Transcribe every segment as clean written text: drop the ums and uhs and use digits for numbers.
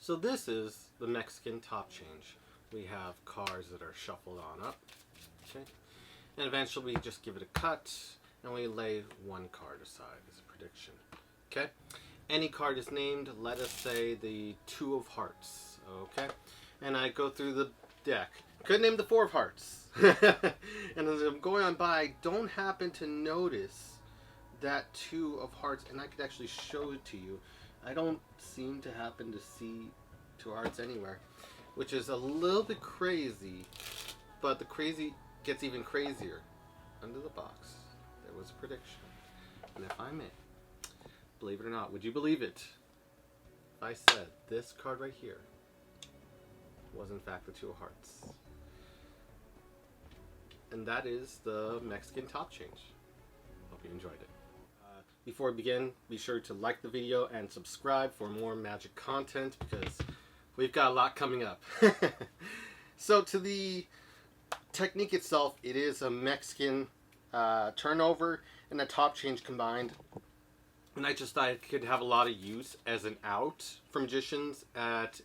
So this is the Mexican top change. We have cards that are shuffled on up. Okay. And eventually we just give it a cut and we lay one card aside as a prediction. Okay. Any card is named, let us say the Two of Hearts. Okay. And I go through the deck. Could name the Four of Hearts. And as I'm going on by, I don't happen to notice that Two of Hearts, and I could actually show it to you. I don't seem to happen to see Two Hearts anywhere, which is a little bit crazy, but the crazy gets even crazier. Under the box, there was a prediction. And if I may, believe it or not, would you believe it? If I said this card right here was in fact the Two of Hearts. And that is the Mexican top change. Hope you enjoyed it. Before we begin, be sure to like the video and subscribe for more magic content because we've got a lot coming up. So to the technique itself, it is a Mexican turnover and a top change combined. And I just thought it could have a lot of use as an out for magicians at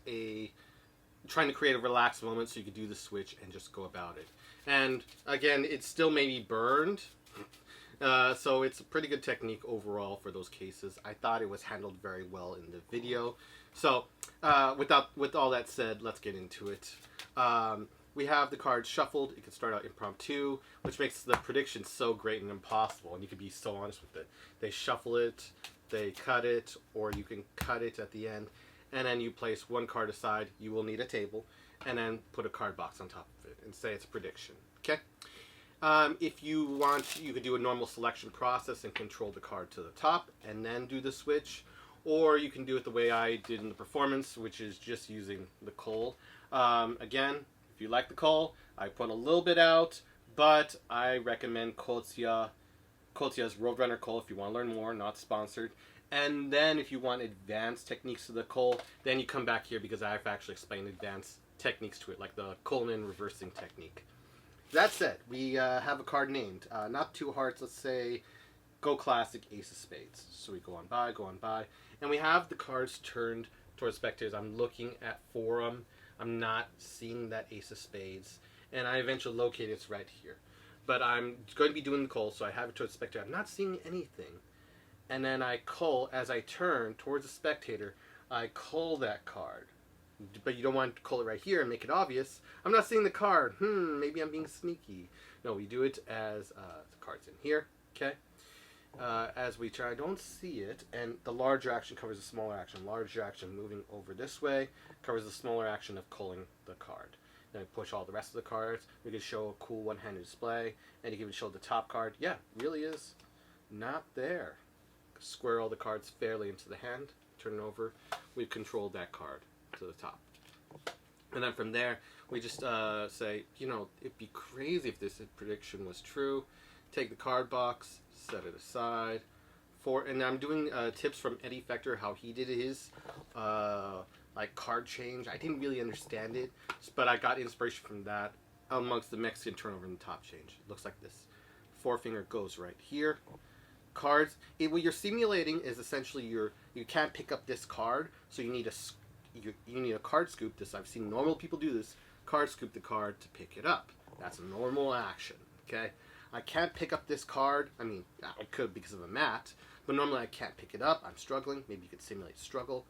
trying to create a relaxed moment so you could do the switch and just go about it. And again, it still may be burned. So it's a pretty good technique overall for those cases. I thought it was handled very well in the video. So with all that said, let's get into it. We have the cards shuffled. It can start out impromptu, which makes the prediction so great and impossible. And you can be so honest with it. They shuffle it, they cut it, or you can cut it at the end. And then you place one card aside. You will need a table. And then put a card box on top of it and say it's a prediction. Okay? If you want, you could do a normal selection process and control the card to the top and then do the switch. Or you can do it the way I did in the performance, which is just using the coal. Again, if you like the coal, I put a little bit out, but I recommend Kotsia's Roadrunner coal if you want to learn more, not sponsored. And then if you want advanced techniques to the coal, then you come back here because I've actually explained advanced techniques to it, like the Coleman reversing technique. That said, we have a card named, not Two Hearts, let's say Go Classic Ace of Spades. So we go on by, and we have the cards turned towards spectators. I'm looking at forum, I'm not seeing that Ace of Spades, and I eventually locate it's right here. But I'm going to be doing the coal, so I have it towards spectator. I'm not seeing anything. And then I cull, as I turn towards the spectator, I cull that card. But you don't want to cull it right here and make it obvious. I'm not seeing the card. Maybe I'm being sneaky. No, we do it as the card's in here. Okay. As we try, I don't see it, and the larger action covers the smaller action. Larger action moving over this way covers the smaller action of culling the card. Then I push all the rest of the cards. We can show a cool one-handed display, and you can even show the top card. Yeah, really is not there. Square all the cards fairly into the hand. Turn it over. We've controlled that card to the top. And then from there, we just say, you know, it'd be crazy if this prediction was true. Take the card box, set it aside. And I'm doing tips from Eddie Fector, how he did his like card change. I didn't really understand it, but I got inspiration from that amongst the Mexican turnover and the top change. It looks like this. Forefinger goes right here. Cards. What you're simulating is essentially you can't pick up this card, so you need a card scoop. This I've seen normal people do this. Card scoop the card to pick it up. That's a normal action. Okay. I can't pick up this card. I mean, I could because of a mat, but normally I can't pick it up. I'm struggling. Maybe you could simulate struggle,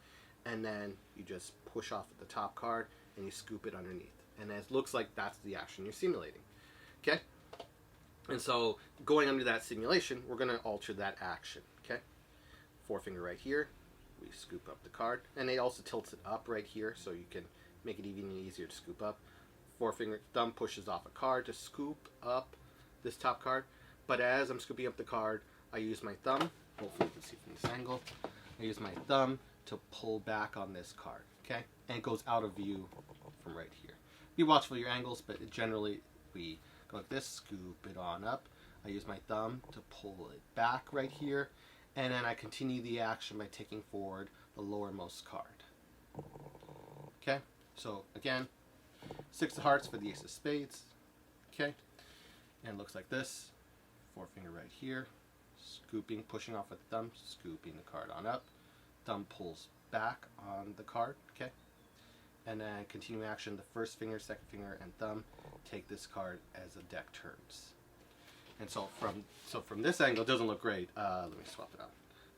and then you just push off at the top card and you scoop it underneath, and it looks like that's the action you're simulating. Okay. And so, going under that simulation, we're going to alter that action, okay? Forefinger right here, we scoop up the card, and it also tilts it up right here, so you can make it even easier to scoop up. Forefinger, thumb pushes off a card to scoop up this top card, but as I'm scooping up the card, I use my thumb, hopefully you can see from this angle, I use my thumb to pull back on this card, okay? And it goes out of view from right here. Be watchful of your angles, but generally we go like this, scoop it on up. I use my thumb to pull it back right here, and then I continue the action by taking forward the lowermost card. Okay, so again, 6 of hearts for the Ace of Spades. Okay, and it looks like this. Forefinger right here, scooping, pushing off with the thumb, scooping the card on up. Thumb pulls back on the card. Okay, and then continue action, the first finger, second finger, and thumb take this card as the deck turns. And so from this angle, it doesn't look great. Let me swap it out.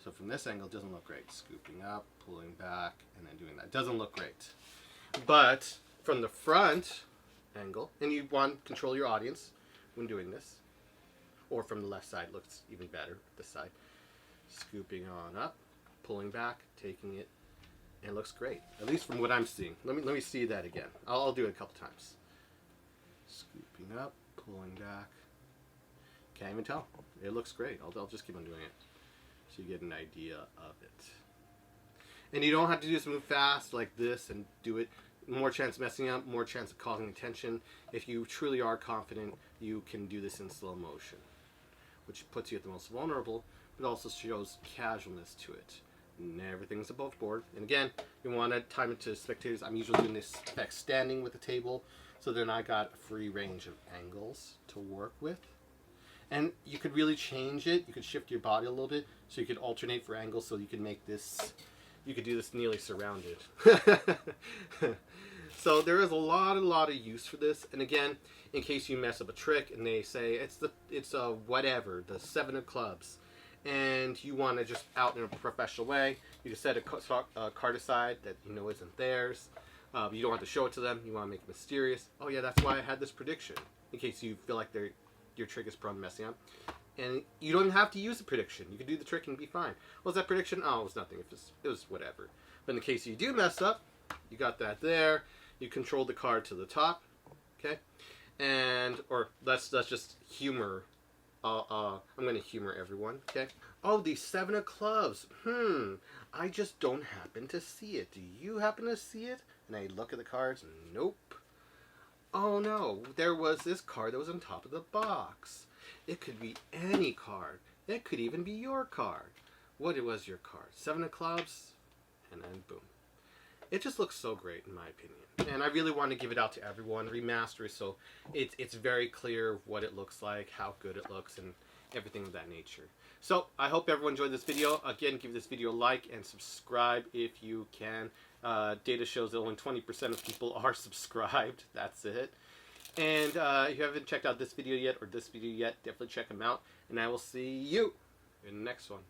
So from this angle, it doesn't look great. Scooping up, pulling back, and then doing that. It doesn't look great. But from the front angle, and you want to control your audience when doing this, or from the left side, looks even better, this side. Scooping on up, pulling back, taking it, and it looks great. At least from what I'm seeing. Let me see that again. I'll do it a couple times. Scooping up, pulling back. Can't even tell. It looks great. I'll just keep on doing it so you get an idea of it. And you don't have to just move fast like this and do it. More chance of messing up, more chance of causing attention. If you truly are confident, you can do this in slow motion, which puts you at the most vulnerable, but also shows casualness to it. And everything's above board. And again, you want to time it to spectators. I'm usually doing this effect standing with the table, so then I got a free range of angles to work with. And you could really change it. You could shift your body a little bit, so you could alternate for angles, so you could make this, you could do this nearly surrounded. So there is a lot of use for this. And again, in case you mess up a trick and they say it's a whatever, the 7 of clubs, and you want to just out in a professional way, you just set a card aside that you know isn't theirs. You don't have to show it to them. You want to make it mysterious. Oh yeah, that's why I had this prediction, in case you feel like your trick is prone to messing up. And you don't even have to use the prediction. You can do the trick and be fine. What was that prediction? Oh, it was nothing. It was whatever. But in the case you do mess up, you got that there. You control the card to the top, okay? And, or let's just humor. I'm going to humor everyone, okay? Oh, the 7 of clubs. I just don't happen to see it. Do you happen to see it? And I look at the cards. Nope. Oh no, there was this card that was on top of the box. It could be any card. It could even be your card. What was your card? 7 of clubs, and then boom. It just looks so great in my opinion. And I really want to give it out to everyone. Remaster, so it's very clear what it looks like, how good it looks, and everything of that nature. So I hope everyone enjoyed this video. Again, give this video a like and subscribe if you can. Data shows that only 20% of people are subscribed. That's it. And if you haven't checked out this video yet or this video yet, definitely check them out. And I will see you in the next one.